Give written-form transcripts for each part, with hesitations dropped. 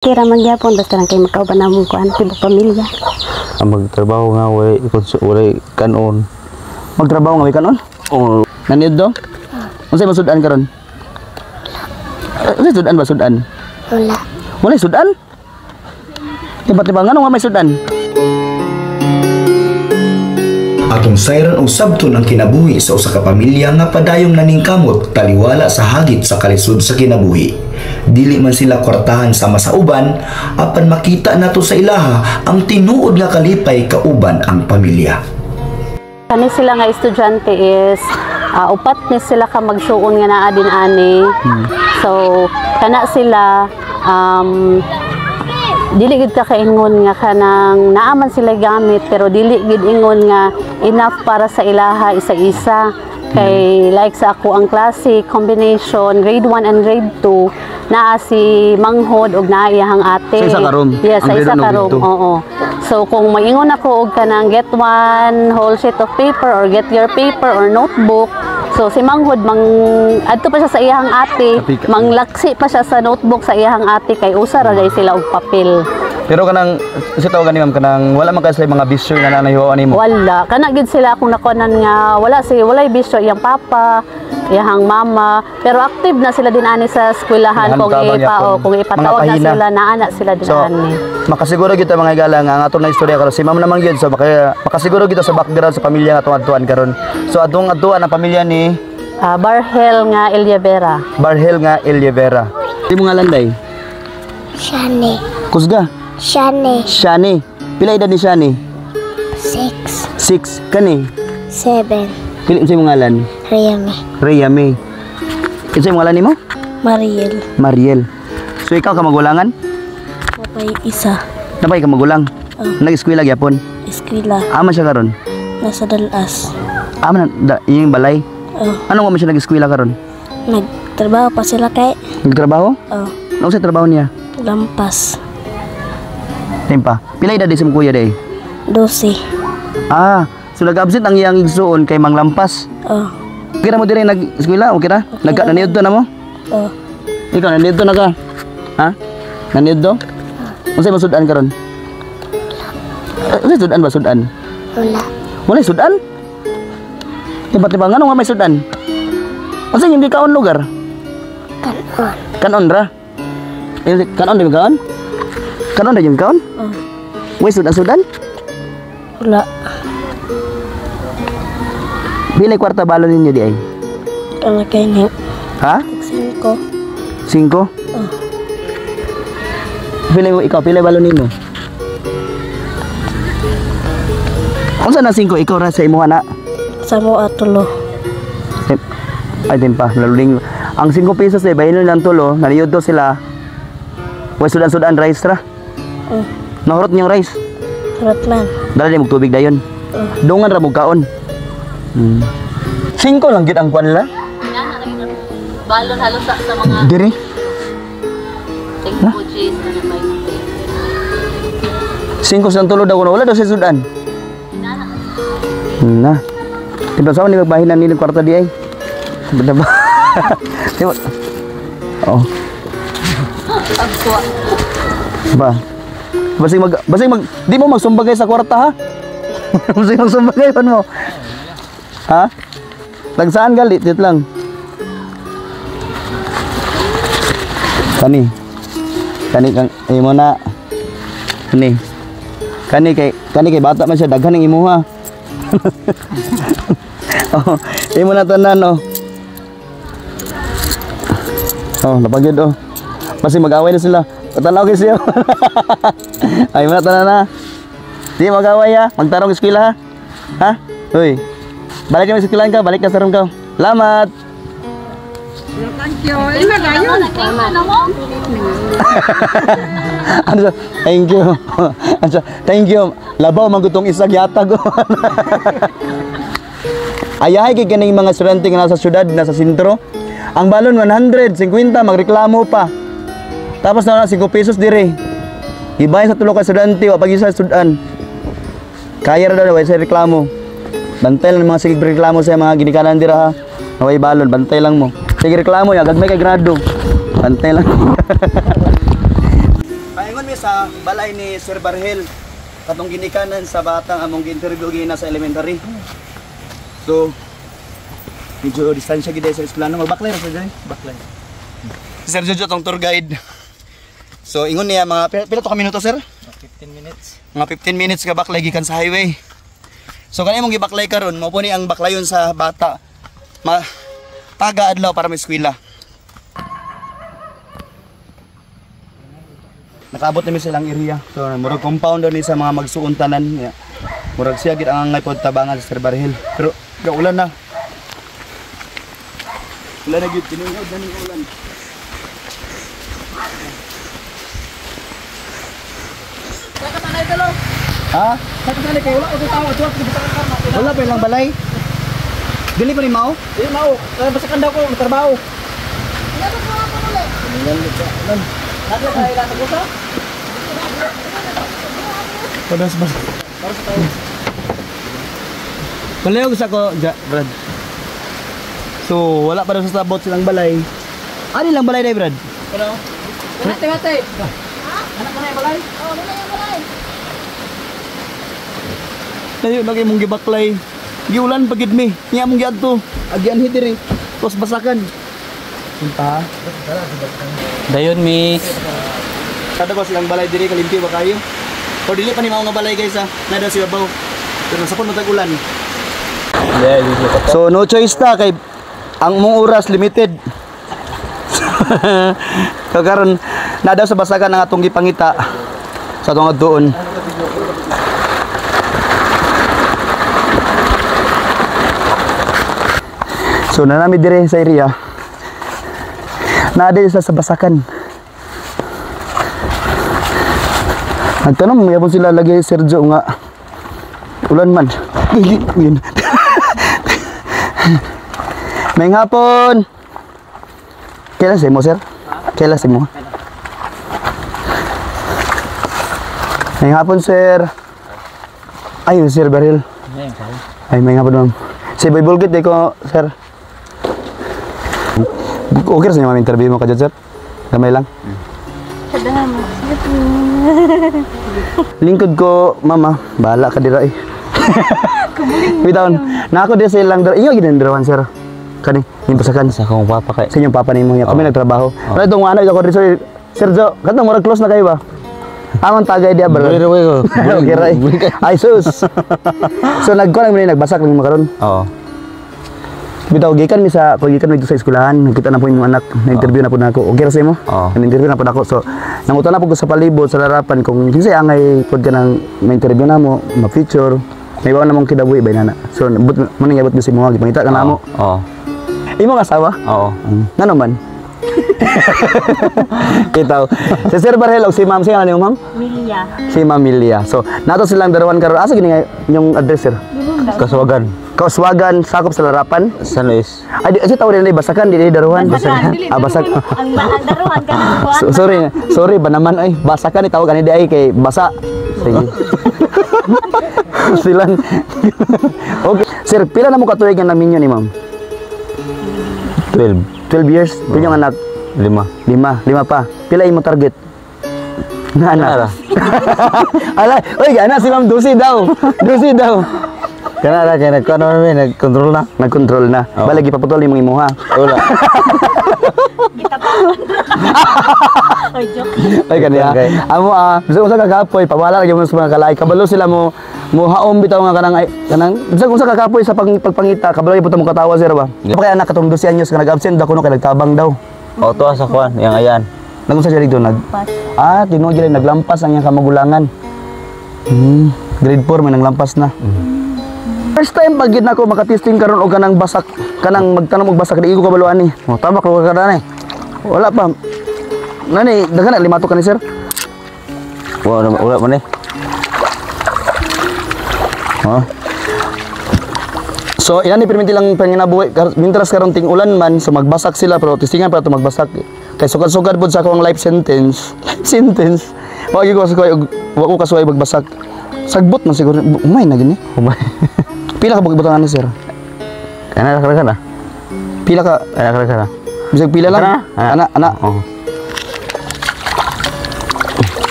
Kira magyapon basta lang kay makauban namong kuan tibok pamilya. Magtrabaho nga way walay kanon. Magtrabaho nga way kanon? O nanid do? Unsay masudan karon? Unsay sudan ba sudan? Wala. Wala sudan? Tiba-tiba nga nga may sudan. Atong sayran og sabton ang kinabuhi sa usa ka pamilya nga padayong naningkamot taliwala sa hagit sa kalisod sa kinabuhi. Dili man sila kwartahan sama sa uban, apan makita nato sa ilaha ang tinuod nga kalipay kauban ang pamilya. Kani sila nga estudyante is upat ni sila ka magsuon nga naa din ani. So kana sila dili gid ka kaingon nga kanang naaman sila gamit pero dili gid ingon nga enough para sa ilaha isa-isa. Kay like sa ako ang klase combination grade 1 and grade 2 naa si manghod og naa iyang ate. Sa isa ka room? Yes, sa isa ka room. Oo. So kung maingon ako og kanang get one whole sheet of paper or get your paper or notebook, so si manghod adto pa siya sa iyang ate, manglaksi pa siya sa notebook sa iyang ate kay usa ra day sila og papel. Pero kanang si tawag ni ma'am kanang wala man kasi mga bisyo nga nanahiwa nimo. Wala, kana gid sila akong nakonan nga walay bisyo iyang papa, iyang mama, pero active na sila din ani sa eskwelahan kung ipatawag na sila naana sila din ani. Makasiguro kita mga igala nga ang atong na istorya karon si ma'am naman gyud so makasiguro kita sa background sa pamilya nga atong adtuan karon. So atong adtuan ang pamilya ni Barhel nga Eliavera. Barhel nga Eliavera. Imo nga landay? Shani. Kusga? Shani. Shani. Pila edad ni Shani? 6. 6. Kani? 7. Pila sa imong ngalan? Rayami. Rayami. Kinsa imong ngalan nimo? Mariel. Mariel. So ikaw ka magulangan? Papay isa. Napay ka magulang? Nag-eskwela gyapon? Eskwela. Ama siya karon? Nasa Dalas. Ama yung balay? Anong mo siya nag-eskwela karon? Nagtrabaho pa sila kay. Nagtrabaho? Ano sa trabaho niya? Lampas. Tempa. Pila edad sa kuya day? 12. So nag-absent ang iyang igsuon kay manglampas. Kira mo dire nag-eskwela o kira? Naniud to na mo? Ikaw naniud to na ka? Ha? Naniud to? Unsay masudan karon? Unsay sudan ba sudan? Wala. Wala sudan? Tiba-tiba nga nga may sudan? Unsay hindi kaon lugar? Kanon. Kanon ra? Kanon di kaon? Kanon ra yung kaon? Way sudan-sudan? Wala. Pila kwarta balon ninyo di ay? Kala kay ni. Ha? 5. 5? Pila balon nimo? Unsa na 5 ikaw ra sa imuha na? Sa mo atulo. Ay din pa, laluling. Ang 5 pesos eh, bayin lang tulo, naniyod to sila. Way sudan-sudan rice ra. Nahurot niyong rice. Harot man. Dala din tubig dayon. Dungan ra mo kaon. 5 lang gid ang kwan nila. Balon halos sa mga Dire. tingko cheese na may 5 sa tulo daw wala daw sa sudan. Na. Tiba sa ni magbahinan ni kwarta di ay. Benda ba? Tiba. Ba. Basing di mo magsumbagay sa kwarta ha? Basing magsumbagay pan mo. Ha? Tagsaan galit dit lang. Kani kang imo na. Kani kay bata man siya daghan ng imuha. Imo na tanan napagid Basi mag-away na sila. Tanaw kay siya. Ay mo na tanan na. Di mag-away ha. Magtarong eskwela ha. Ha? Hoy. Balik ka sa eskwelahan ka, balik ka sa room ka. Salamat. Thank you. Ina gayon. Thank you. Thank you. Labaw man gutong isa gyatag. Ayahay kay kaning mga estudyante nga nasa syudad, nasa sentro. Ang balon 100, 50 magreklamo pa. Tapos na 5 pesos dire. Ibay sa tulo ka estudyante wa pag isa sudan. Kaya ra daw sa reklamo. Bantay lang mga sige reklamo sa mga ginikanan dira ha. Naway balon, bantay lang mo. Sige reklamo ya, gagmay kay grado. Bantay lang. Maingon mi sa balay ni Sir Barhel katong ginikanan sa batang among gi-interview gina sa elementary. So medyo distansya gid sa eskwelahan magbaklay ra sa diri, baklay. Si Sir Jojo tong tour guide. So ingon niya mga pila to ka minuto sir? 15 minutes. Mga 15 minutes ka baklay gikan sa highway. So kanay mong gibaklay karon, mao po ni ang baklayon sa bata. Taga adlaw para may eskwela. Nakaabot namin silang area. So murag compound daw ni sa mga magsuon tanan. Yeah. Murag siya gid ang angay pod tabangan sa Sir Barhel. Pero gaulan na. Ulan na gid tinungod na ning ulan. Ha? Wala pa ilang balay? Dili pa ni mao? Dili mao. Basakan daw ko trabaho. Padas bas. Palayog sa ko, Brad. So, wala pa daw sa sabot silang balay. Ano lang balay day, Brad? Ano? Hati-hati. Anak mo na yung balay? Oo, wala yung balay. Tayo lagi mong gibaklay. Giulan pagid mi. Nya mong giadto. Agian hidiri. Tos basakan. Punta. Dayon, miss. Kada ko silang balay diri kalimpi ba kayo? O dili pa ni mao nga balay guys ha. Nada si babaw. Pero sa puno tag-ulan. So no choice ta kay ang mong oras limited. Kakaron nadaw sa basakan ang atong gipangita sa atong adtuon. So nanami dire sa area. Naada sa basakan. Nagtanong mo yapon sila lagi Sergio nga ulan man. May hapon. Kailan si mo, sir? Kailan si mo? May hapon, sir. Ay, Sir Barhel. Ay, may hapon, ma'am. Si Boy Bulgit, di ko, sir. Okay sa inyo, ma'am, interview mo ka dyan, sir? Gamay lang. Lingkod ko, mama. Bahala ka dira, eh. Bitaon. Na ako din sa ilang dara. Iyo ginandarawan, sir. Kani, yung pasakan sa akong papa kay. Sa inyong papa nimo niya. Kami nagtrabaho. Ano itong ano ito ko rin, sir. Sergio, katong murag close na kayo ba? Amang tagay dia bro. Okay, right. Ay sus. So nagkuan mi nagbasak ng makaron. Oo. Bitaw gikan mi sa gikan dito sa eskwelahan. Nakita na po yung anak. Na-interview na po nako. Okay ra sa imo? Na-interview na po nako. So nangutan na po ko sa palibot sa larapan kung kinsay angay pod ka nang ma-interview namo, ma-feature. May bawa namang kidabuhi ba nana. So mo ning abot si mo gipangita ka namo. Oo. Imo nga asawa? Oo. Ngano man? Itaw. Si Sir Barhel o si Ma'am siya ano Ma'am? Milya. Si Ma'am Milya. So nato silang darawan karon. Asa gini nga yung address sir? Kaswagan. Kauswagan sakop sa Larapan. San Luis. Ay di tawo din basakan di daruhan. Basak. Ang daruhan ka ng Sorry ba naman ay basakan ni tawag ani di ay kay basa. Sige. Silan. Okay. Sir, pila na mo katuig nga naminyo ni Ma'am? 12. 12 years. Pila yung anak? 5. 5 pa. Pila imo target? Nga anak. Alay, oy gana si Ma'am Dusi daw. Dusi daw. Kana kay nag-control na. Nag-control na. Balik ipaputol imong imuha. Wala. Oy, joke. Ay kaniya. Amo bisan usa ka kapoy, pawala lagi mo sa mga kalay. Kabalo sila mo haom bitaw nga kanang bisan usa ka kapoy sa pagpangita, kabalo gyud mo katawa sir ba. Pa kay anak katong 12 anyos ka nag-absent daw kuno kay nagtabang daw. O tuwa sa kwan, yang ayan. Nagunsa siya dito tinuod gyud naglampas ang iyang kamagulangan. Grade 4 may nanglampas na. First time pagid nako makatesting karon og kanang basak, kanang magtanong og basak di ko kabaluan ni. Oh, tama ko ka na ni. Wala pa. Nani, daghan na limato ka ni sir. Wala man eh. So, ilan ni perminti lang panginabuhi. Mintras karon ting ulan man, so magbasak sila pero testingan para to magbasak. Kay sugad-sugad pud sa akong life sentence. Wagi ko kasuway magbasak. Sagbot man siguro. Umay na gini. Umay. Pila ka butangan ni sir? Kana na. Pila ka? Kana. Bisag pila lang. Ana.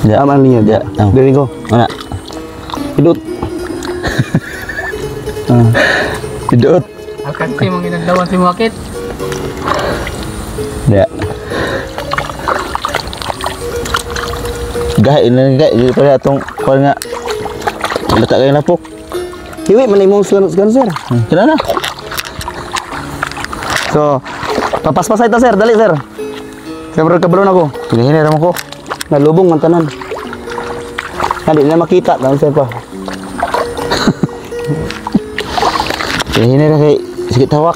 Ya, aman niya. Ya, Diri ko. Mana? Hidot. Hidot. Akan si mga inagdawan si Wakit. Ya. Gahit ini gahit di pada atong kuan nga. Letak kain lapuk. Hiwi man imong sir. Kenapa? So, papas-pasay ta sir, dali sir. Kaya bro kabulon ako. Ini ramah ko. Nalubong man tanan. Hindi na makita lang sir pa. Ini dah kayak sikit tawak.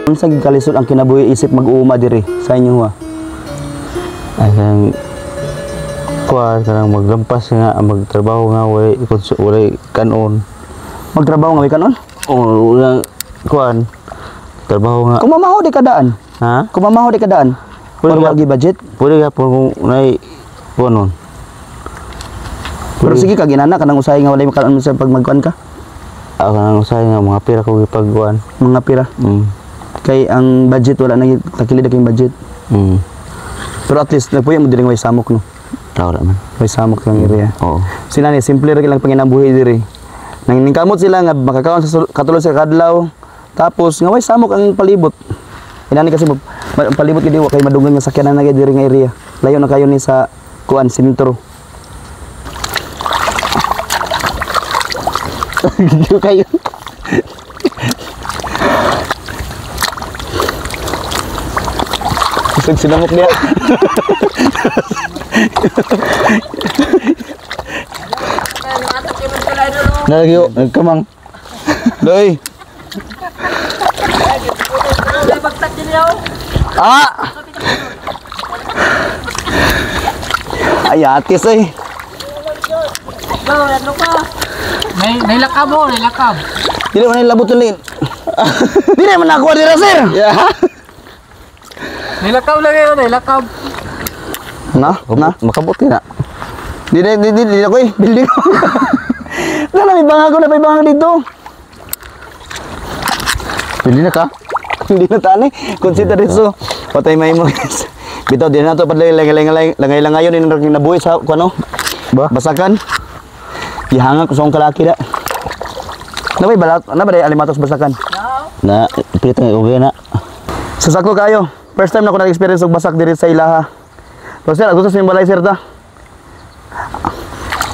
Unsa gid kalisod ang kinabuhi isip mag-uuma diri sa inyo ha? Ang kuan karang maglampas nga magtrabaho nga walay kanon. Magtrabaho nga may kanon? Oh, ulang kuan trabaho nga. Kumamaho di kadaan. Ha? Kumamaho di kadaan. Pwede Pero ka- wagi budget. Pwede ka po nai kuanon. Pero sige ka ginana kanang usahay nga walay makanon sa pag magkuan ka. Ako nang usay nga mga pira ko gipagkuan. Mga pira. Kay ang budget wala na takilid kay budget. Pero at least nagpuyo mo diri nga way samok no. Tahu tak man. Way samok ang area. Oh. Sila ni simple ra lang panginabuhi diri. Nang ningkamot sila nga makakaon sa katulog sa kadlaw. Tapos nga way samok ang palibot. Inani kasi palibot kay wa kay madunggan nga sakyanan na kay diri nga area. Layo na kayo ni sa kuan sentro. Gitu kayo. Isag sinamok dia. Dah lagi yuk, kemang. Doi. Ah. Ay, atis eh. Nailakab mo, nailakab. Dili man labot ulit. Dili man ako dira sir. Ya. Nailakab lagi yun, nailakab. Na? Makabot na. Dili ako eh. Building ko. Na may bangag dito. Pili na ka? Hindi na tani. Consider so. Patay may mo. Bitaw din na to padlay langay-langayon ni nang nabuhi sa kuno. Ba? Basakan. Ihangak ko sa akong kalaki da. Nabay balat, nabay alimatos basakan. Na, pito nga uwi na. Sa sako kayo. First time na ako nag-experience og basak diri sa ilaha. So sir, gusto sa balay sir ta.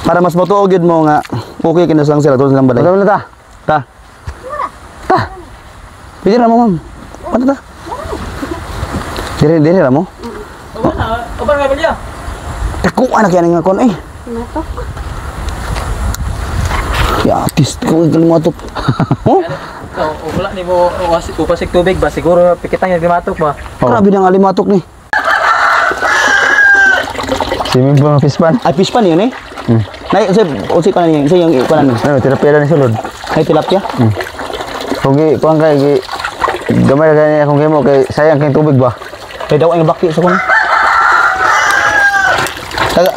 Para mas matuog yun mo nga okay kina sang sir ato sa balay. Ano na ta? Ta. Ta. Pili ra mo ma'am. Ano ta? Diri ra mo. Kabar nga ba niya? Tako anak yan nga kon eh. Ya, artis ko ang matok. Oh, Wala ni mo upasik tubig ba? Siguro pikitan yung limatok ba? grabe nang alimatok ni. Swimming pool ng fishpan. Ay fish pan yun eh. Nay, usay pa na sa yung ikuan ni. Ano, tilapia ni sulod. Ay tilapia. Kung kuang kay gamay na kanya kung mo kay sayang kay tubig ba? Kay daw ang baki sa kun.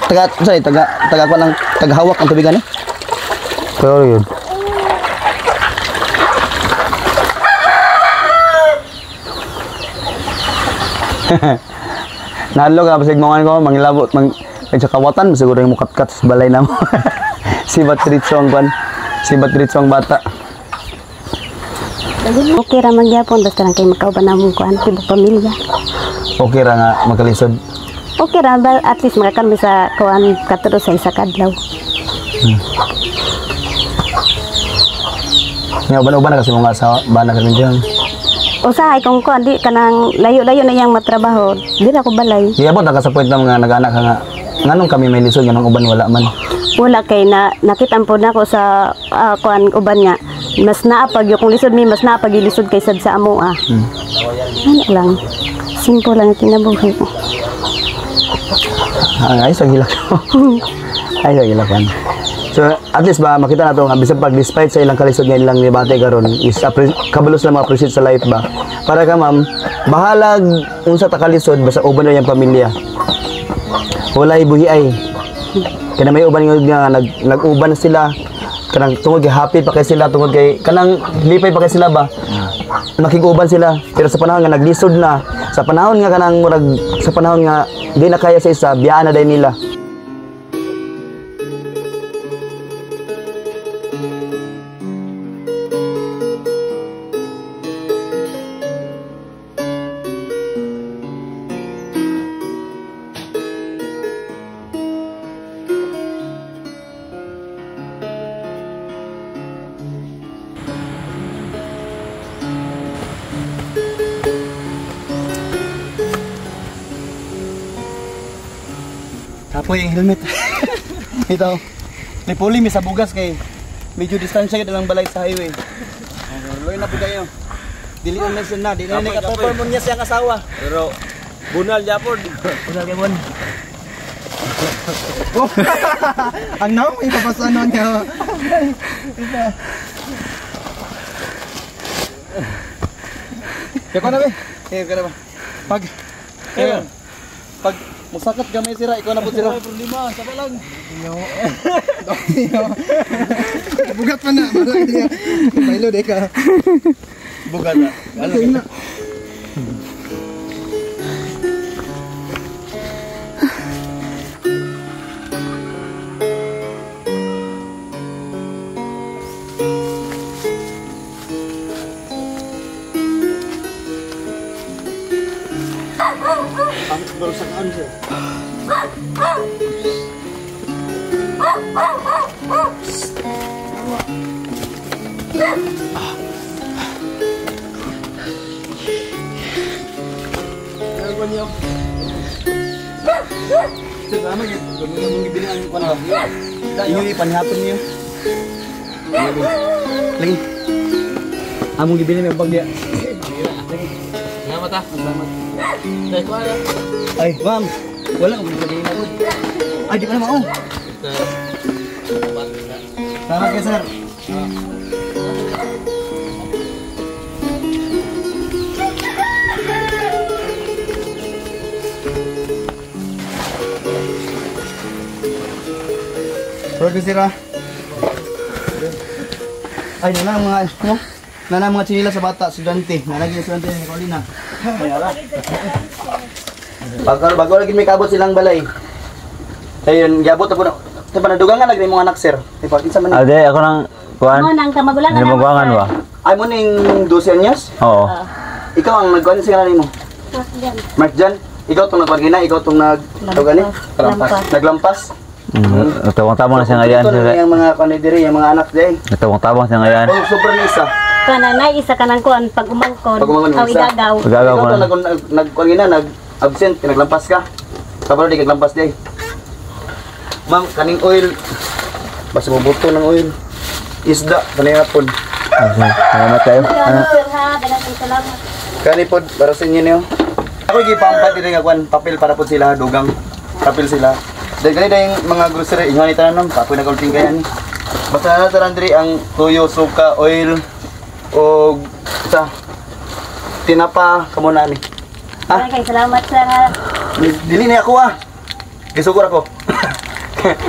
Taga ko ng tagahawak ang tubigan eh. Pero yun. Nalo ka basig mongan ko mangilabot sa kawatan siguro yung mukatkat sa balay namo. Sibat diretso ang kwan. Sibat diretso ang bata. Okay ra man gyapon basta lang kay makauban namong kuan tibok pamilya. Okay ra nga magkalisod. Okay ra ba at least makakan sa kuan katuro sa isa kadlaw. Nga uban-uban na kasi mga asawa bana ka rin dyan. Usahay kung kuan di kanang layo-layo na yang matrabaho, di ra ko balay. Iyabot na ka sa point na mga nag-anak ka nga. Nganong kami may lisod, nganong uban wala man. Wala kay na nakita po nako sa kuan uban nga mas naapag yung kung lisod mi mas naapag yung lisod kay sad sa amo ah. Ano lang. Simple lang ang kinabuhi. Ay, sa gilak. Ay, sa gilakan. So, at least ba, makita na ito nga, bisag pag despite sa ilang kalisod nga ilang nibate karon is kabalos na ma-appreciate sa life ba. Para ka ma'am, bahalag unsa ta kalisod, basta uban na yung pamilya. Walay buhi ay. Kaya may uban nga nag-uban sila. Kanang tungod kay happy pa kay sila, tungod kay kanang lipay pa kay sila ba. Makiguban sila. Pero sa panahon nga naglisod na, sa panahon nga kanang murag sa panahon nga di na kaya sa isa, biyaan na day nila. Kapoy yung helmet. Ito. May puli, may sabugas kay medyo distansya ka lang balay sa highway. Loy na po kayo. Dili na mention na. Dili na nagka-perform niya siyang asawa. Pero bunal Japon. Bunal kay Bon. Oh. Ang naong may papasanon niya. Kaya ko na ba? Kaya ka na ba? Pag musakat gamay sira, ikaw na po sira. Problema, saba lang. Bugat pa na. Bailo de ka. Bugat na. Ano? Baru sakaan siya. Sama niya. Gano'n yung bibilang ko na. Yung ipanhapon niyo. Lagi. Among gibilin may bagya. Salamat ah. Salamat. Ay, ma'am. Wala kang sabihin ako. Ay, di ka na mao. Salamat kayo, sir. Producer ah. Ay, nana mga ano? Nana mga chinila sa bata, estudyante. Nalagi estudyante ni Colina. Ay, ara. Bago lagi may kabot silang balay. Ayun, gabot ako na. Sa panadugang nga lagi mo anak sir. Ipakita man. Ade, ako nang kuan. Mo nang kamagulangan. Hindi maguangan ba? Ay mo ning 12 anyos? Oo. Ikaw ang nagkuan sa kanila mo. Mark Jan, ikaw tong nagpagina, ikaw tong nagtawgan ni. Naglampas. Tabang-tabang na siya ngayon. Ito na yung mga kanidiri, yung mga anak din. Tabang-tabang siya ngayon. Oh, sobrang isa. Kananay isa kanang kuan pag umangkon. Pag umangkon, Aw isa. igagaw. Pagagaw ko Ikaw na. to nagkuan gina, nag-absent, naglampas ka. Kabalo di kaglampas di. Ma'am, kaning oil. Basta mabuto ng oil. Isda, kanay hapon. Salamat kayo. Sir ha, dalang salamat. Kani pod para sa inyo niyo. Ako gipampat diri nga kwan papel para pod sila dugang. Papel sila. Dahil ganito yung mga grocery, inyo ni tanan papoy na kulting kaya ni. Basta na tanan diri ang tuyo, suka, oil o sa tinapa kamo na ni. Dalang kay salamat sir ha. Dili ni ako ah. Gisugur ako.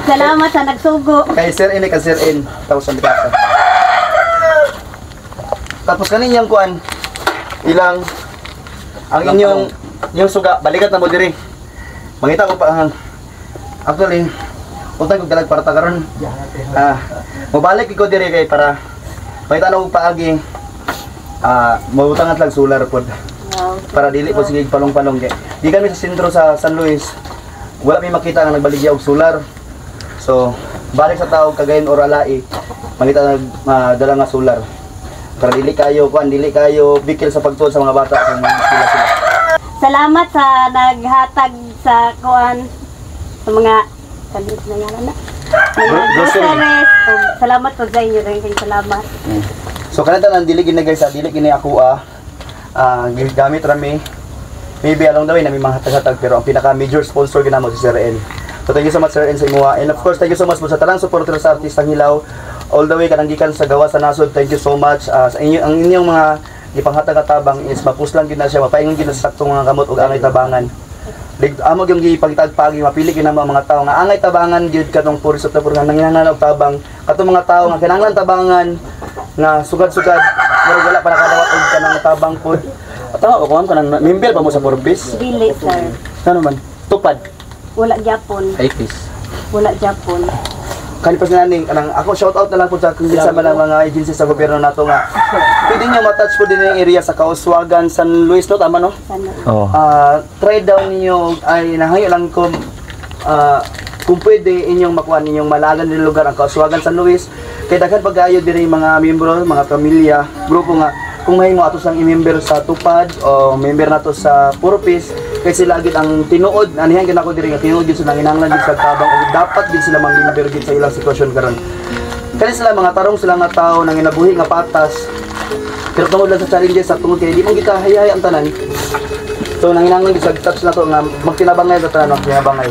Salamat sa nagsugo. Kay Sir N kay Sir N tapos ang bikasa. Tapos kanin yang kuan ilang ang inyong suga balikat na mo diri. Mangita ko pa ang actually utang ko galag para tagaron. Mobalik ko diri kay para mangita na ko paagi mautangan lang solar pod. Para dili po sige palong-palong kay. Di kami sa sentro sa San Luis. Wala may makita nga nagbaligya og solar. So, balik sa tao kagayon or alai, mangita dala nga solar. Para dili kayo kuan, dili kayo bikil sa pagtuon sa mga bata kung sila. Salamat sa naghatag sa kuan sa mga kalit na yan na. Mga groceries. Salamat po sa inyo rin kay salamat. So kanata nang dili gini guys, dili gini ako gamit rami. Maybe along the way na may mga hatag-hatag pero ang pinaka major sponsor ginamo si Sir N. So thank you so much Sir N sa imuha. And of course thank you so much po sa tanang supporter sa Artistang Hilaw. All the way kanang gikan sa gawa sa nasod. Thank you so much sa inyo ang inyong mga ipanghatag-atabang is mapuslan gyud na siya, mapaingon gyud na sa saktong mga kamot ug angay tabangan. amo gyud gipagtagpagi mapili kina mga tawo nga angay tabangan gyud katong puris sa tapor nga nanginahanglan og tabang katong mga tawo nga kinahanglan tabangan nga sugad-sugad pero wala pa nakadawat og kanang tabang pod. Tama ko kanang member pa mo sa Forbes. Dili, sir. Ano man? Tupad. Wala Japon. Ay, please. Wala Japon. Kalipas na ning kanang ako shout out na lang po sa kinsa man ang mga agency sa gobyerno nato nga pwede nyo matouch po din yung area sa Kauswagan, San Luis, no? Tama, no? Sana. Oh. Try daw ninyo, ay nahanyo lang kung pwede inyong makuha ninyong malagan din lugar ang Kauswagan, San Luis. Kaya daghan pag-ayo din yung mga miyembro, mga pamilya, grupo nga, kung may mga atos ang i-member sa Tupad o member nato sa Purpose, kasi lagi ang tinuod, anihan ginako diri nga tinuod gid sila nginahanglan gid sa tabang o dapat gid sila mang-member gid sa ilang sitwasyon karon. Kaya sila mga tarong sila nga tao nang inabuhi nga patas. Pero tungod lang sa challenges sa tungod kay di man kita hayay ang tanan. So nanginahanglan gid sa touch na to nga magtinabangay sa tanan, magtinabangay.